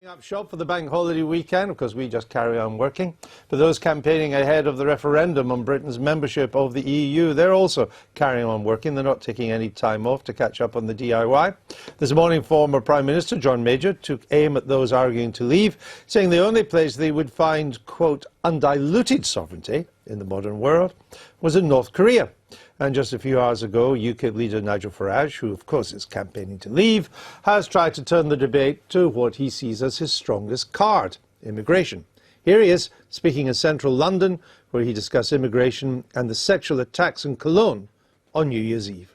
Up shop for the bank holiday weekend, because we just carry on working. For those campaigning ahead of the referendum on Britain's membership of the EU, they're also carrying on working. They're not taking any time off to catch up on the DIY. This morning, former Prime Minister John Major took aim at those arguing to leave, saying the only place they would find, quote, undiluted sovereignty in the modern world was in North Korea. And just a few hours ago, UKIP leader Nigel Farage, who of course is campaigning to leave, has tried to turn the debate to what he sees as his strongest card, immigration. Here he is, speaking in central London, where he discussed immigration and the sexual attacks in Cologne on New Year's Eve.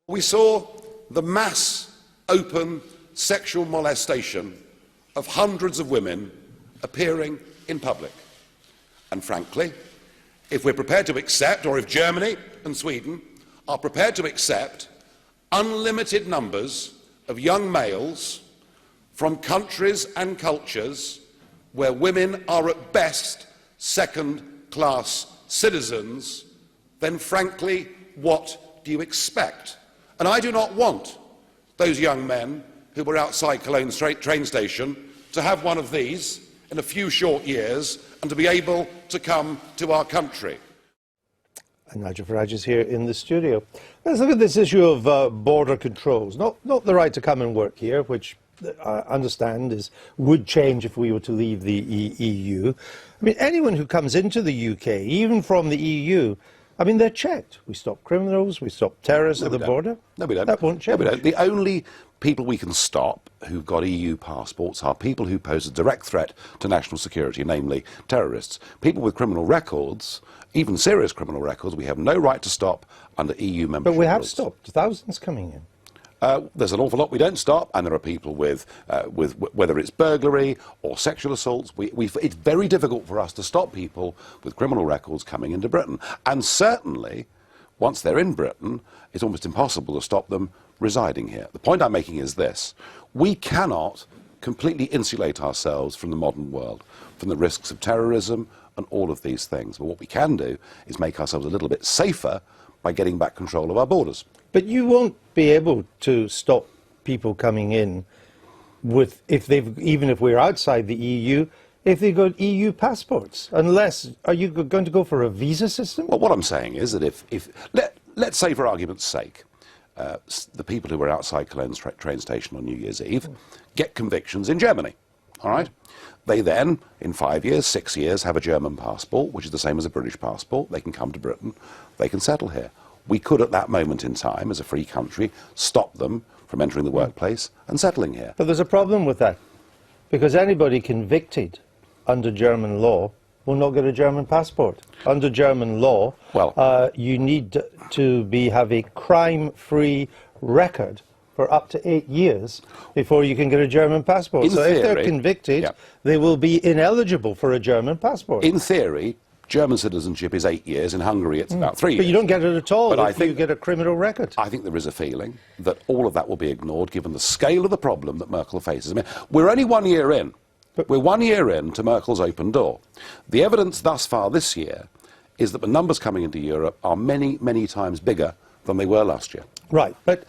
We saw the mass open sexual molestation of hundreds of women appearing in public. And frankly, if we're prepared to accept, or if Germany and Sweden are prepared to accept, unlimited numbers of young males from countries and cultures where women are at best second-class citizens, then frankly, what do you expect? And I do not want those young men who were outside Cologne train station to have one of these in a few short years and to be able to come to our country. And Nigel Farage is here in the studio. Let's look at this issue of border controls. Not the right to come and work here, which I understand would change if we were to leave the EU. I mean, anyone who comes into the UK, even from the EU, I mean, they're checked. We stop criminals, we stop terrorists at the border. No, we don't. That won't change. No, we don't. The only people we can stop who've got EU passports are people who pose a direct threat to national security, namely terrorists. People with criminal records, even serious criminal records, we have no right to stop under EU membership. But we have rules. stopped thousands coming in. There's an awful lot we don't stop, and there are people with whether it's burglary or sexual assaults. It's very difficult for us to stop people with criminal records coming into Britain. And certainly, once they're in Britain, it's almost impossible to stop them residing here. The point I'm making is this. We cannot completely insulate ourselves from the modern world, from the risks of terrorism and all of these things. But what we can do is make ourselves a little bit safer by getting back control of our borders. But you won't be able to stop people coming in even if we're outside the EU, if they've got EU passports, unless, are you going to go for a visa system? Well, what I'm saying is that let's say for argument's sake, the people who were outside Cologne's train station on New Year's Eve get convictions in Germany, all right? They then, in 5 years, 6 years, have a German passport, which is the same as a British passport. They can come to Britain, they can settle here. We could, at that moment in time, as a free country, stop them from entering the workplace and settling here. But there's a problem with that, because anybody convicted under German law will not get a German passport. Under German law, you need to have a crime-free record for up to 8 years before you can get a German passport. So if they're convicted, they will be ineligible for a German passport. In theory, German citizenship is 8 years. In Hungary, it's about 3 years. But you don't get it at all if you get a criminal record. I think there is a feeling that all of that will be ignored, given the scale of the problem that Merkel faces. I mean, we're only 1 year in. We're 1 year into Merkel's open door. The evidence thus far this year is that the numbers coming into Europe are many, many times bigger than they were last year. Right, but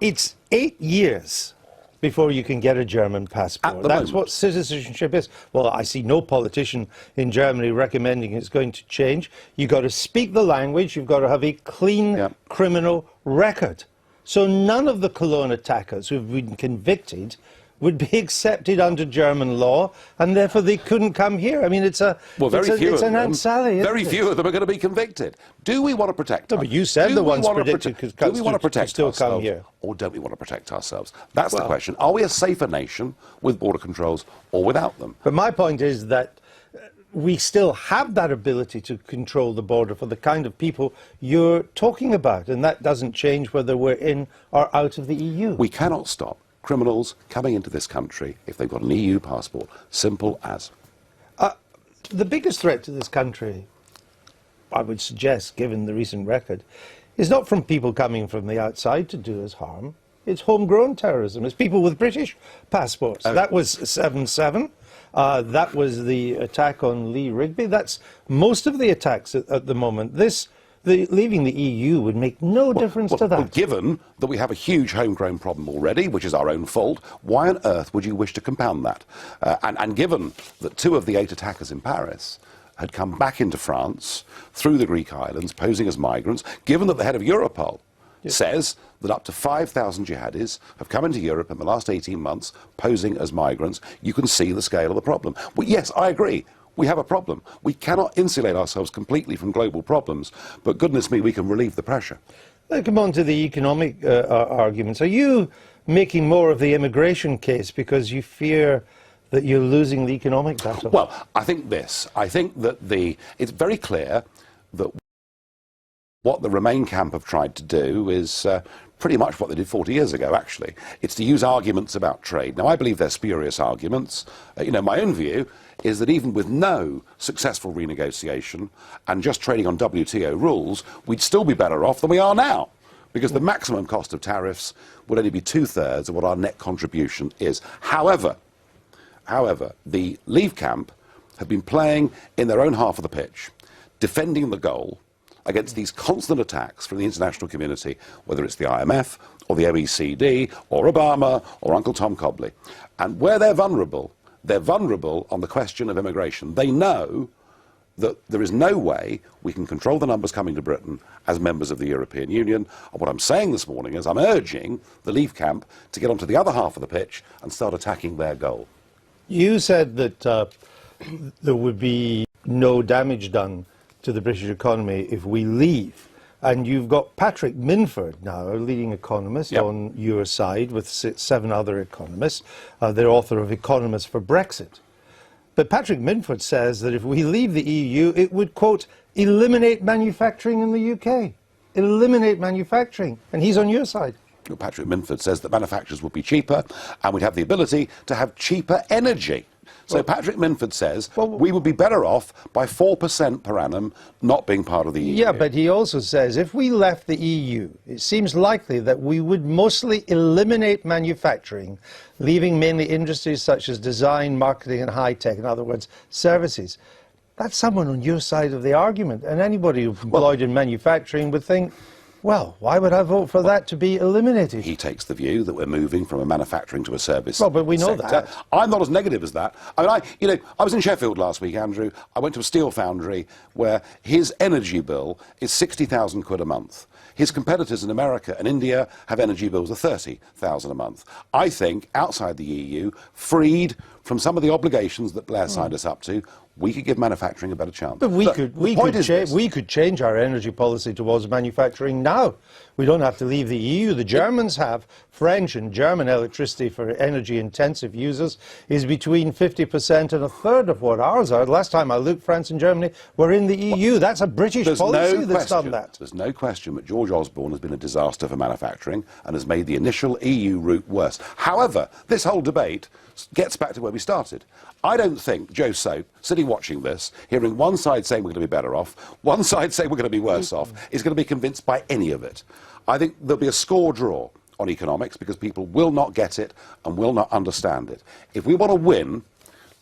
it's 8 years before you can get a German passport. That's what citizenship is. Well, I see no politician in Germany recommending it's going to change. You've got to speak the language. You've got to have a clean criminal record. So none of the Cologne attackers who've been convicted would be accepted under German law, and therefore they couldn't come here. I mean, it's an Aunt Sally. Very few of them are going to be convicted. Do we want to protect them? No, but you said the ones predicted could still come here. Or don't we want to protect ourselves? That's the question. Are we a safer nation with border controls or without them? But my point is that we still have that ability to control the border for the kind of people you're talking about, and that doesn't change whether we're in or out of the EU. We cannot stop criminals coming into this country if they've got an EU passport. Simple as. The biggest threat to this country, I would suggest, given the recent record, is not from people coming from the outside to do us harm. It's homegrown terrorism. It's people with British passports. That was 7/7. That was the attack on Lee Rigby. That's most of the attacks at the moment. This leaving the EU would make no difference to that. Well, given that we have a huge homegrown problem already, which is our own fault, why on earth would you wish to compound that? And given that 2 of the 8 attackers in Paris had come back into France through the Greek islands, posing as migrants, given that the head of Europol says that up to 5,000 jihadis have come into Europe in the last 18 months posing as migrants, you can see the scale of the problem. Well, yes, I agree. We have a problem. We cannot insulate ourselves completely from global problems, but goodness me, we can relieve the pressure. Let's come on to the economic arguments. Are you making more of the immigration case because you fear that you're losing the economic battle? Well, I think this. I think that it's very clear that what the Remain camp have tried to do is pretty much what they did 40 years ago, actually. It's to use arguments about trade. Now, I believe they're spurious arguments. My own view is that even with no successful renegotiation and just trading on WTO rules, we'd still be better off than we are now, because the maximum cost of tariffs would only be 2/3 of what our net contribution is. However, the Leave camp have been playing in their own half of the pitch, defending the goal against these constant attacks from the international community, whether it's the IMF or the OECD or Obama or Uncle Tom Cobley. And where they're vulnerable on the question of immigration. They know that there is no way we can control the numbers coming to Britain as members of the European Union. And what I'm saying this morning is I'm urging the Leave camp to get onto the other half of the pitch and start attacking their goal. You said that there would be no damage done to the British economy if we leave. And you've got Patrick Minford now, a leading economist on your side, with 7 other economists. They're author of Economists for Brexit. But Patrick Minford says that if we leave the EU, it would, quote, eliminate manufacturing in the UK. Eliminate manufacturing. And he's on your side. Well, Patrick Minford says that manufacturers would be cheaper and we'd have the ability to have cheaper energy. So Patrick Minford says we would be better off by 4% per annum not being part of the EU. Yeah, but he also says if we left the EU, it seems likely that we would mostly eliminate manufacturing, leaving mainly industries such as design, marketing and high-tech, in other words, services. That's someone on your side of the argument. And anybody employed in manufacturing would think, well, why would I vote for that to be eliminated? He takes the view that we're moving from a manufacturing to a service. Well, but we know sector. that. I'm not as negative as that. I mean, I was in Sheffield last week, Andrew. I went to a steel foundry where his energy bill is 60,000 quid a month. His competitors in America and India have energy bills of 30,000 a month. I think outside the EU, freed from some of the obligations that Blair signed us up to, we could give manufacturing a better chance. But we could change our energy policy towards manufacturing now. We don't have to leave the EU. The Germans have. French and German electricity for energy-intensive users is between 50% and 1/3 of what ours are. Last time I looked, France and Germany were in the EU. That's a British policy that's done that. There's no question that George Osborne has been a disaster for manufacturing and has made the initial EU route worse. However, this whole debate gets back to where we started. I don't think Joe Soap, sitting watching this, hearing one side saying we're going to be better off, one side saying we're going to be worse off, is going to be convinced by any of it. I think there'll be a score draw on economics because people will not get it and will not understand it. If we want to win,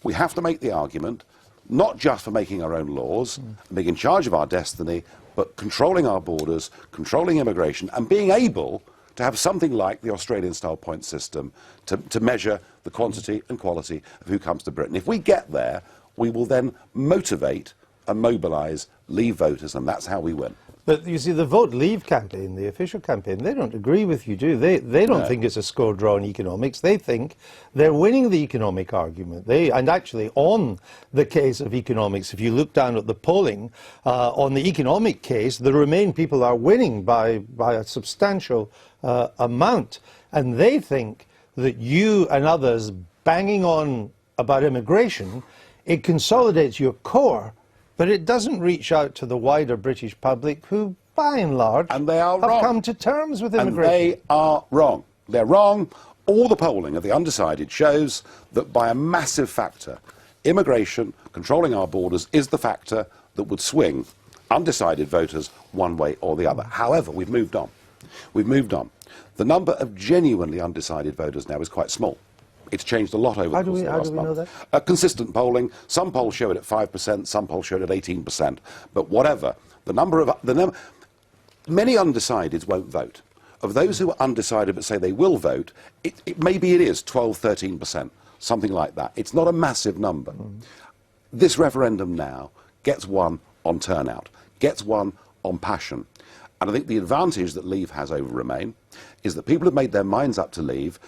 we have to make the argument, not just for making our own laws, being in charge of our destiny, but controlling our borders, controlling immigration, and being able to have something like the Australian-style point system to measure the quantity and quality of who comes to Britain. If we get there, we will then motivate and mobilise Leave voters, and that's how we win. But you see, the Vote Leave campaign, the official campaign, they don't agree with you, do they? They don't think it's a score draw in economics. They think they're winning the economic argument. And actually, on the case of economics, if you look down at the polling, on the economic case, the Remain people are winning by a substantial amount. And they think that you and others banging on about immigration, it consolidates your core, but it doesn't reach out to the wider British public who, by and large, have come to terms with immigration. And they are wrong. They're wrong. All the polling of the undecided shows that by a massive factor, immigration, controlling our borders, is the factor that would swing undecided voters one way or the other. However, we've moved on. We've moved on. The number of genuinely undecided voters now is quite small. It's changed a lot over the course of the last month. How do we know that? Consistent polling. Some polls show it at 5%, some polls show it at 18%. But whatever, many undecideds won't vote. Of those who are undecided but say they will vote, maybe it is 12, 13%, something like that. It's not a massive number. This referendum now gets one on turnout, gets one on passion. And I think the advantage that Leave has over Remain is that people who have made their minds up to leave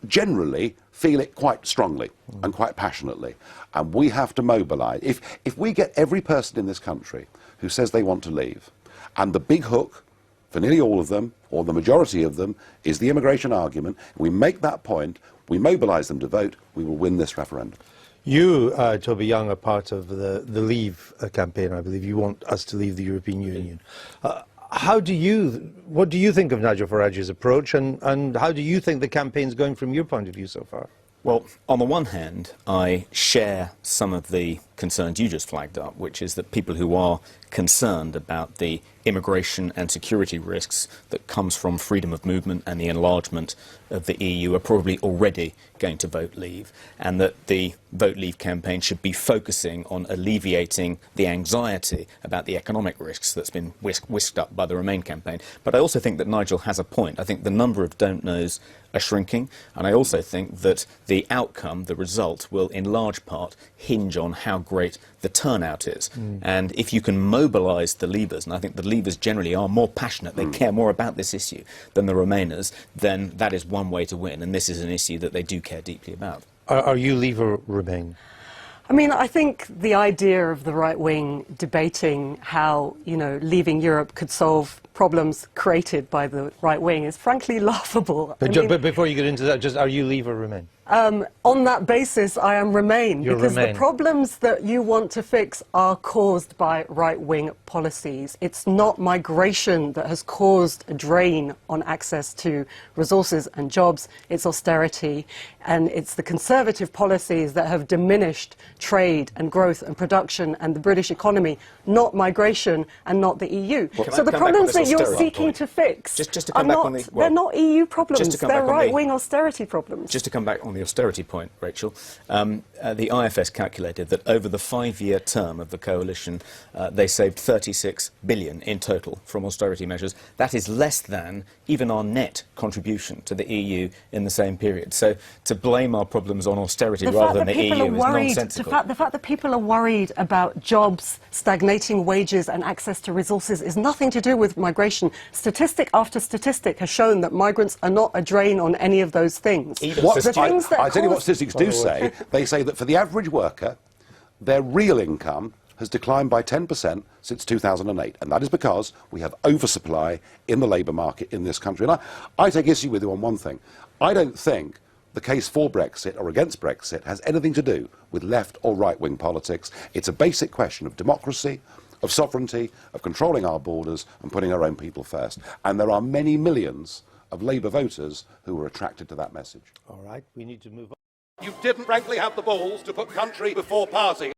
generally feel it quite strongly and quite passionately. And we have to mobilise. If we get every person in this country who says they want to leave, and the big hook for nearly all of them, or the majority of them, is the immigration argument, we make that point, we mobilise them to vote, we will win this referendum. You, Toby Young, are part of the Leave campaign, I believe. You want us to leave the European Union. What do you think of Nigel Farage's approach, and how do you think the campaign's going from your point of view so far? Well, on the one hand, I share some of the concerns you just flagged up, which is that people who are concerned about the immigration and security risks that comes from freedom of movement and the enlargement of the EU are probably already going to vote Leave, and that the Vote Leave campaign should be focusing on alleviating the anxiety about the economic risks that's been whisked up by the Remain campaign. But I also think that Nigel has a point. I think the number of don't knows are shrinking, and I also think that the outcome, the result, will in large part hinge on how great the turnout is. And if you can mobilise the Leavers, and I think the Leavers generally are more passionate, they care more about this issue than the Remainers, then that is one way to win, and this is an issue that they do care deeply about. Are you Leave or Remain? I mean, I think the idea of the right wing debating how, leaving Europe could solve problems created by the right wing is frankly laughable. But before you get into that, just are you Leave or Remain? On that basis, I am Remain, because the problems that you want to fix are caused by right-wing policies. It's not migration that has caused a drain on access to resources and jobs. It's austerity, and it's the Conservative policies that have diminished trade and growth and production and the British economy, not migration and not the EU. Well, so the problems that you're seeking to fix they're not EU problems, they're right-wing austerity problems. Just to come back on the austerity point, Rachel, the IFS calculated that over the 5-year term of the coalition, they saved 36 billion in total from austerity measures. That is less than even our net contribution to the EU in the same period. So to blame our problems on austerity rather than the EU is nonsensical. The fact that people are worried about jobs, stagnating wages and access to resources is nothing to do with migration. Statistic after statistic has shown that migrants are not a drain on any of those things. I tell you what statistics do say. They say that for the average worker, their real income has declined by 10% since 2008, and that is because we have oversupply in the labour market in this country. And I take issue with you on one thing. I don't think the case for Brexit or against Brexit has anything to do with left or right-wing politics. It's a basic question of democracy, of sovereignty, of controlling our borders and putting our own people first. And there are many millions of Labour voters who are attracted to that message. All right, we need to move on. You didn't frankly have the balls to put country before party.